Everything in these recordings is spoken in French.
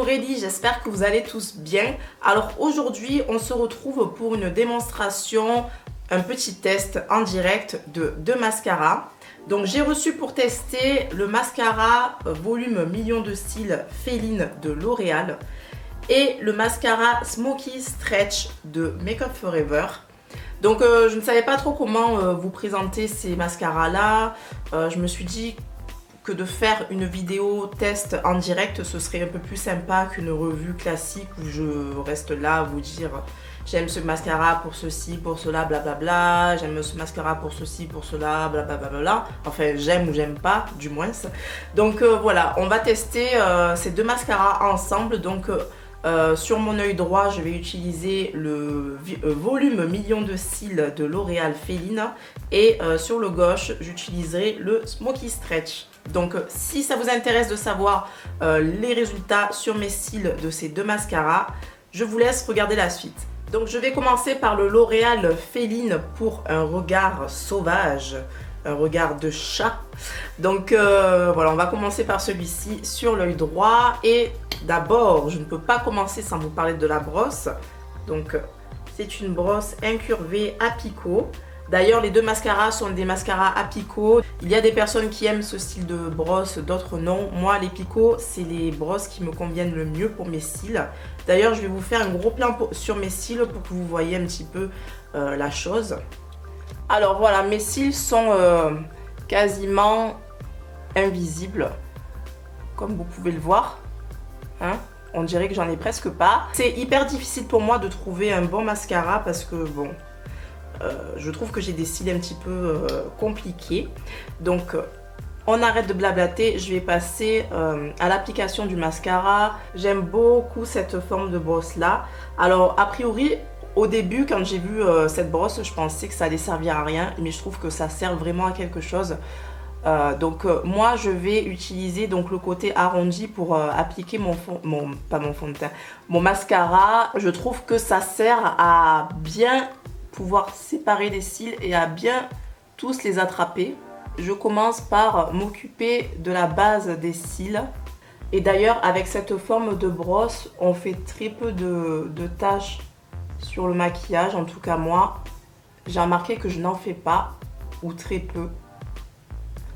ready, j'espère que vous allez tous bien. Alors aujourd'hui, on se retrouve pour une démonstration, un petit test en direct de deux mascaras. Donc j'ai reçu pour tester le mascara volume million de cils Féline de L'Oréal et le mascara Smoky Stretch de Make Up For Ever. Donc je ne savais pas trop comment vous présenter ces mascaras là. Je me suis dit que de faire une vidéo test en direct, ce serait un peu plus sympa qu'une revue classique où je reste là à vous dire j'aime ce mascara pour ceci, pour cela, blablabla, j'aime ce mascara pour ceci, pour cela, blablabla. Enfin, j'aime ou j'aime pas, du moins. Donc voilà, on va tester ces deux mascaras ensemble. Donc sur mon œil droit, je vais utiliser le volume million de cils de L'Oréal Féline et sur le gauche, j'utiliserai le Smoky Stretch. Donc si ça vous intéresse de savoir les résultats sur mes cils de ces deux mascaras, je vous laisse regarder la suite. Donc je vais commencer par le L'Oréal Féline pour un regard sauvage, un regard de chat. Donc voilà, on va commencer par celui-ci sur l'œil droit. Et d'abord, je ne peux pas commencer sans vous parler de la brosse. Donc c'est une brosse incurvée à picot. D'ailleurs, les deux mascaras sont des mascaras à picot. Il y a des personnes qui aiment ce style de brosse, d'autres non. Moi, les picots, c'est les brosses qui me conviennent le mieux pour mes cils. D'ailleurs, je vais vous faire un gros plan sur mes cils pour que vous voyez un petit peu la chose. Alors voilà, mes cils sont quasiment invisibles, comme vous pouvez le voir. Hein? On dirait que j'en ai presque pas. C'est hyper difficile pour moi de trouver un bon mascara parce que bon... je trouve que j'ai des cils un petit peu compliqués. Donc on arrête de blablater, je vais passer à l'application du mascara. J'aime beaucoup cette forme de brosse là. Alors a priori au début quand j'ai vu cette brosse, je pensais que ça allait servir à rien, mais je trouve que ça sert vraiment à quelque chose. Moi je vais utiliser donc le côté arrondi pour appliquer mon mascara. Je trouve que ça sert à bien pouvoir séparer les cils et à bien tous les attraper. Je commence par m'occuper de la base des cils. Et d'ailleurs, avec cette forme de brosse, on fait très peu de taches sur le maquillage. En tout cas, moi, j'ai remarqué que je n'en fais pas, ou très peu.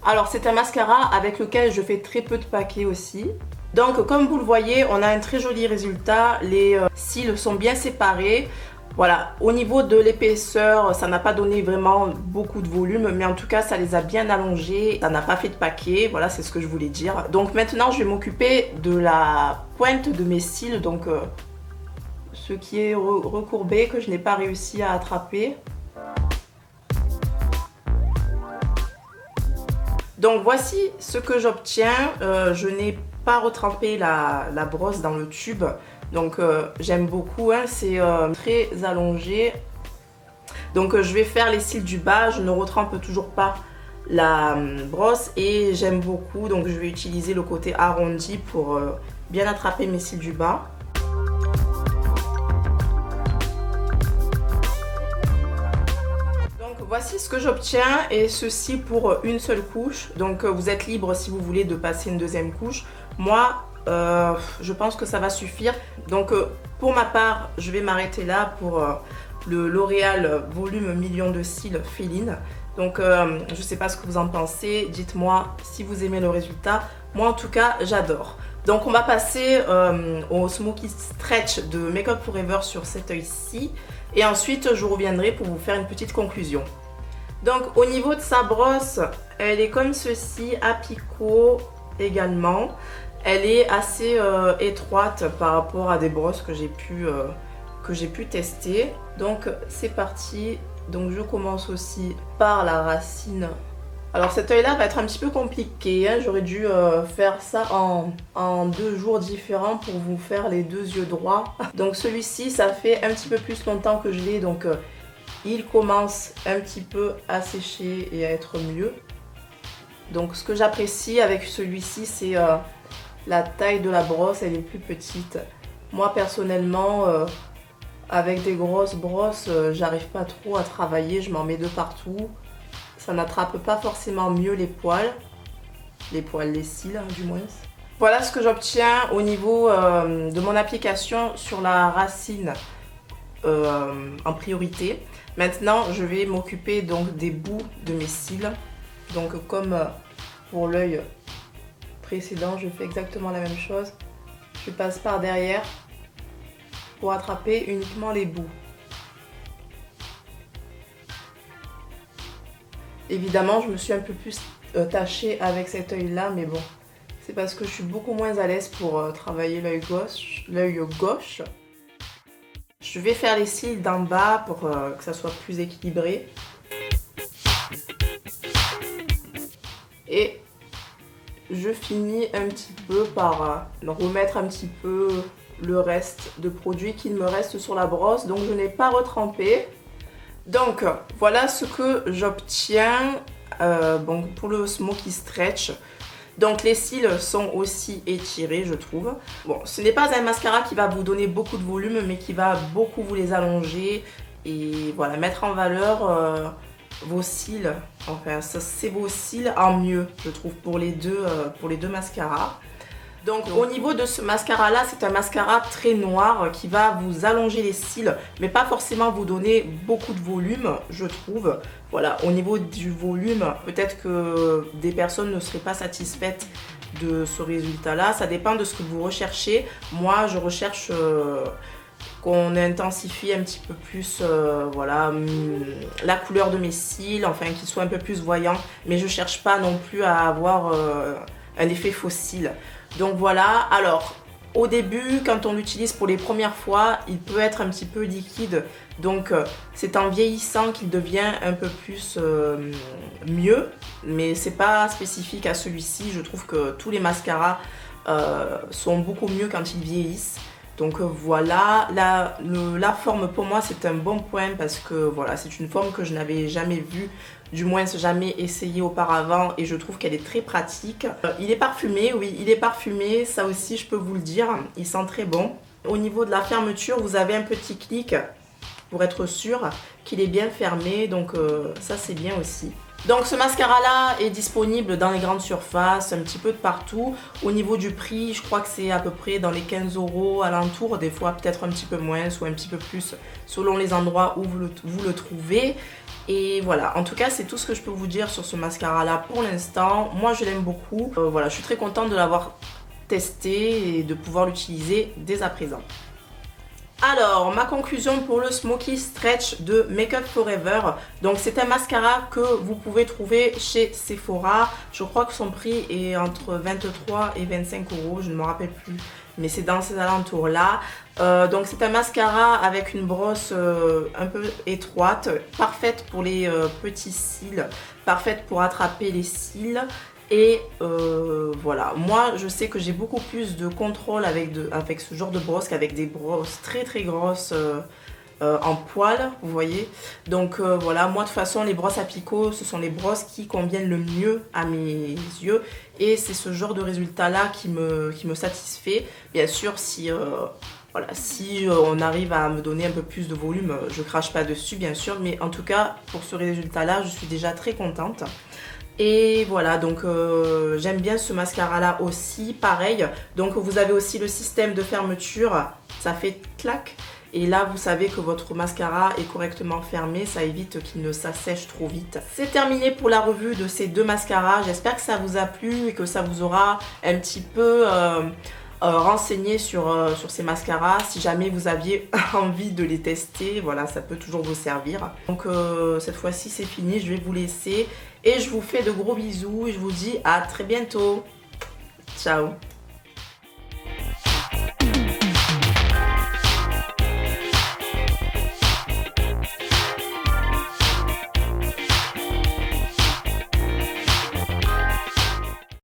Alors, c'est un mascara avec lequel je fais très peu de paquets aussi. Donc, comme vous le voyez, on a un très joli résultat. Les cils sont bien séparés. Voilà, au niveau de l'épaisseur, ça n'a pas donné vraiment beaucoup de volume, mais en tout cas, ça les a bien allongés. Ça n'a pas fait de paquet, voilà, c'est ce que je voulais dire. Donc maintenant, je vais m'occuper de la pointe de mes cils, donc ce qui est recourbé, que je n'ai pas réussi à attraper. Donc voici ce que j'obtiens. Je n'ai pas retrempé la brosse dans le tube. Donc j'aime beaucoup, hein, c'est très allongé. Donc je vais faire les cils du bas, je ne retrempe toujours pas la brosse et j'aime beaucoup. Donc je vais utiliser le côté arrondi pour bien attraper mes cils du bas. Donc voici ce que j'obtiens et ceci pour une seule couche. Donc vous êtes libre si vous voulez de passer une deuxième couche. Moi, je pense que ça va suffire. Donc pour ma part, je vais m'arrêter là pour le L'Oréal volume million de cils Féline. Donc je sais pas ce que vous en pensez, dites-moi si vous aimez le résultat. Moi en tout cas, j'adore. Donc on va passer au Smoky Stretch de Make Up For Ever sur cet œil-ci. Et ensuite, je reviendrai pour vous faire une petite conclusion. Donc au niveau de sa brosse, elle est comme ceci, à picot également. Elle est assez étroite par rapport à des brosses que j'ai pu tester. Donc c'est parti. Donc je commence aussi par la racine. Alors cet œil là va être un petit peu compliqué, hein. J'aurais dû faire ça en 2 jours différents pour vous faire les deux yeux droits. Donc celui-ci, ça fait un petit peu plus longtemps que je l'ai, donc il commence un petit peu à sécher et à être mieux. Donc ce que j'apprécie avec celui-ci, c'est la taille de la brosse, elle est plus petite. Moi personnellement, avec des grosses brosses, j'arrive pas trop à travailler, je m'en mets de partout. Ça n'attrape pas forcément mieux les poils, les cils hein, du moins. Voilà ce que j'obtiens au niveau de mon application sur la racine en priorité. Maintenant, je vais m'occuper donc des bouts de mes cils. Donc comme pour l'œil précédent, je fais exactement la même chose. Je passe par derrière pour attraper uniquement les bouts. Évidemment, je me suis un peu plus tachée avec cet œil-là, mais bon, c'est parce que je suis beaucoup moins à l'aise pour travailler l'œil gauche. Je vais faire les cils d'en bas pour que ça soit plus équilibré. Et je finis un petit peu par remettre un petit peu le reste de produit qu'il me reste sur la brosse. Donc je n'ai pas retrempé. Donc voilà ce que j'obtiens pour le Smoky Stretch. Donc les cils sont aussi étirés, je trouve. Bon, ce n'est pas un mascara qui va vous donner beaucoup de volume, mais qui va beaucoup vous les allonger et voilà, mettre en valeur vos cils. Enfin, c'est vos cils en mieux, je trouve, pour les deux mascaras. Donc au niveau de ce mascara là, c'est un mascara très noir qui va vous allonger les cils, mais pas forcément vous donner beaucoup de volume, je trouve. Voilà, au niveau du volume, peut-être que des personnes ne seraient pas satisfaites de ce résultat là. Ça dépend de ce que vous recherchez. Moi, je recherche qu'on intensifie un petit peu plus voilà, la couleur de mes cils, enfin qu'ils soient un peu plus voyants, mais je cherche pas non plus à avoir un effet faux cils. Donc voilà, alors au début, quand on l'utilise pour les premières fois, il peut être un petit peu liquide. Donc c'est en vieillissant qu'il devient un peu plus mieux. Mais c'est pas spécifique à celui-ci. Je trouve que tous les mascaras sont beaucoup mieux quand ils vieillissent. Donc voilà, la forme pour moi c'est un bon point parce que voilà, c'est une forme que je n'avais jamais vue, du moins jamais essayé auparavant et je trouve qu'elle est très pratique. Il est parfumé, oui, il est parfumé, ça aussi je peux vous le dire, il sent très bon. Au niveau de la fermeture, vous avez un petit clic pour être sûr qu'il est bien fermé, donc ça c'est bien aussi. Donc ce mascara là est disponible dans les grandes surfaces, un petit peu de partout. Au niveau du prix, je crois que c'est à peu près dans les 15 € alentour, des fois peut-être un petit peu moins ou un petit peu plus selon les endroits où vous le trouvez. Et voilà, en tout cas c'est tout ce que je peux vous dire sur ce mascara là pour l'instant. Moi je l'aime beaucoup, voilà, je suis très contente de l'avoir testé et de pouvoir l'utiliser dès à présent. Alors, ma conclusion pour le Smoky Stretch de Make Up For Ever. Donc, c'est un mascara que vous pouvez trouver chez Sephora. Je crois que son prix est entre 23 et 25 €, je ne me rappelle plus. Mais c'est dans ces alentours-là. Donc, c'est un mascara avec une brosse un peu étroite, parfaite pour les petits cils, parfaite pour attraper les cils. Et voilà, moi je sais que j'ai beaucoup plus de contrôle avec ce genre de brosse qu'avec des brosses très très grosses en poil, vous voyez. Donc voilà, moi de toute façon les brosses à picot ce sont les brosses qui conviennent le mieux à mes yeux. Et c'est ce genre de résultat là qui me satisfait. Bien sûr si voilà, si on arrive à me donner un peu plus de volume, je crache pas dessus bien sûr. Mais en tout cas pour ce résultat là je suis déjà très contente. Et voilà, donc j'aime bien ce mascara là aussi, pareil. Donc vous avez aussi le système de fermeture, ça fait clac. Et là vous savez que votre mascara est correctement fermé, ça évite qu'il ne s'assèche trop vite. C'est terminé pour la revue de ces deux mascaras, j'espère que ça vous a plu et que ça vous aura un petit peu renseigné sur ces mascaras. Si jamais vous aviez envie de les tester, voilà, ça peut toujours vous servir. Donc cette fois-ci c'est fini, je vais vous laisser et je vous fais de gros bisous et je vous dis à très bientôt. Ciao.